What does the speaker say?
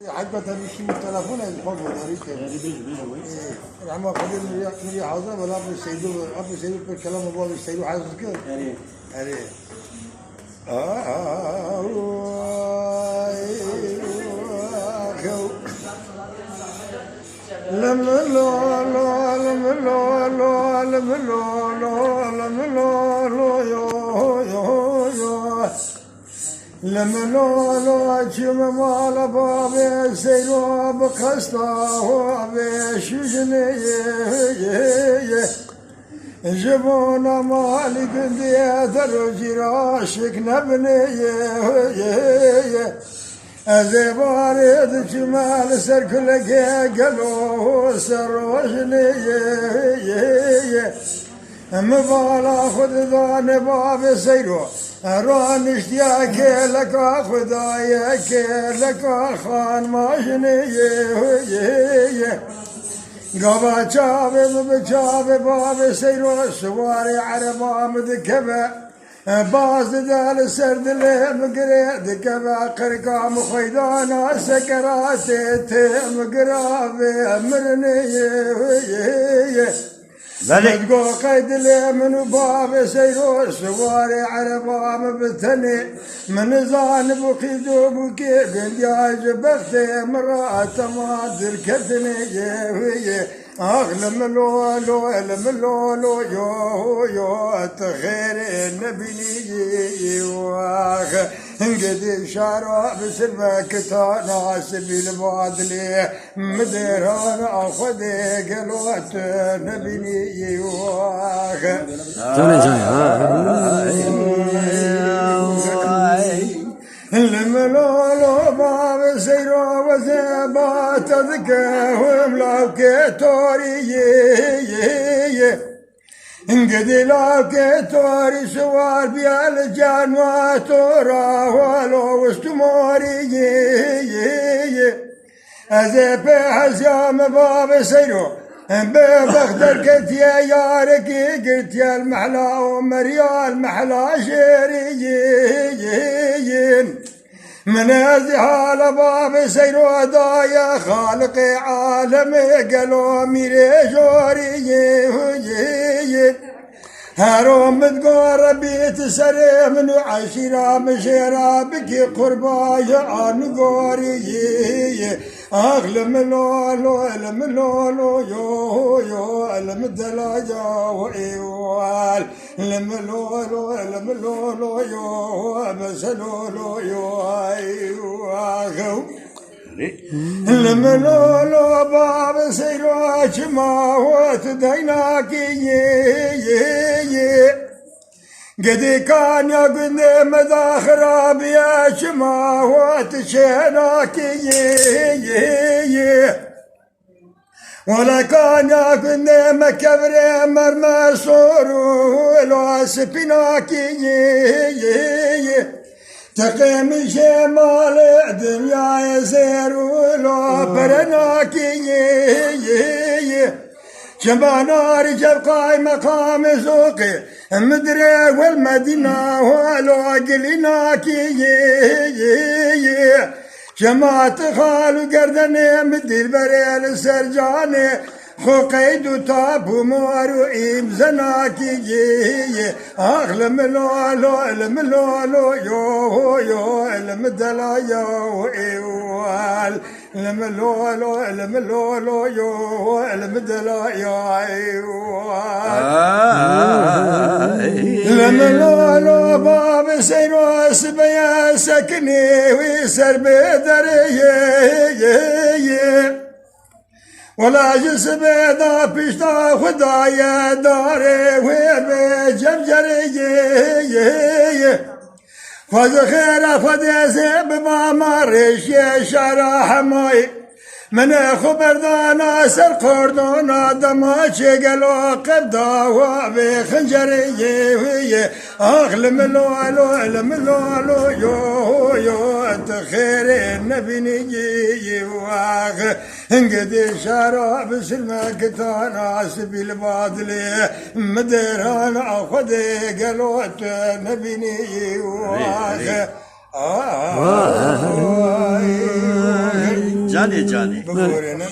عجبت مشي من التلفون يفضل العم قدير مريح عظام ولا ابو سيدو بالكلام ابو سيدو عايز كده يعني لم لو لم لو لم لو لما لو جم مال باب سيرو بقصته بشجني جبونا مالك دي درجي راشك نبني أزبارد جمال سركلك قلو سروجني مبالا خد ذان باب سيرو رانش ياك لك خدايك لك خان ماجني قبا شابي بشابي باب سيرو سواري عربا مذكبه باز دال سرد له مقرد كبا قرقا مخيدانا سكرات مقرابي مرني بلقو قيد لي من باب سيرو سواري عربا مبتني من زان بقيدو بكي بندياج بختي مرات ما دركتني أغلم لولو ألم لولو يو تخير النبي واخ انقد شارع بسلمك تانا سبيل بادلي مديران أخذي قلوت نبي واخ الملولو باب سيرو وزبات تذكرهم لو كتوري انقدي لو كتوري سوار بالجنوات ولو وستموري أزيب حزيام باب سيرو ببختر قلت يا ياركي قلت يا المحلا ومريا المحلا شيريين من ازدهال باب سيرو دايا خالقي عالمي قالوا ميري جوريين هاروم تقول بيت سري من عشيرة مشيرة بكي قربايا عن قوري أغلم لولو ألم لولو يو ألم دلاجا وإيوال لم لولو ألم لولو يو مسلولو يو أيوال لم لولو باب سيرو ما هو تديناكي قد كان يقن مداخرة بياش ما هو تشيناكي ولا كان يقن مكبر مرمى صورو لو سبناكي تقيم شمال الدنيا يسير ولو برناكي شبانا رجب قايم مقام سوقي مدري والمدينة ولو قلناكي شمات خالو قردني مدير بريل سرجاني خو قيد تابو مارو إيم زناكي أغلم لولو ألم لولو يو ألم دلا يو إيوال ألم لولو ألم لولو يو ألم دلا يو إيوال ألم لولو باب سيرو سبيا سكني ويسر بدري ولا جسم دا بيشتا خدايا داري ويبي جمجري خذ خير خذ زب ما مرش يا شرح ماي من خبر دانا سر قردونا دماش قلو قبدا وبخنجري أغلم لولو ألم لولو يو تخير النبي نجي واخ انقدي شارع بسلمك تانا سبيل بادلي مديران أخذي قلوت نبي نجي واخ Cani cani. بقولنا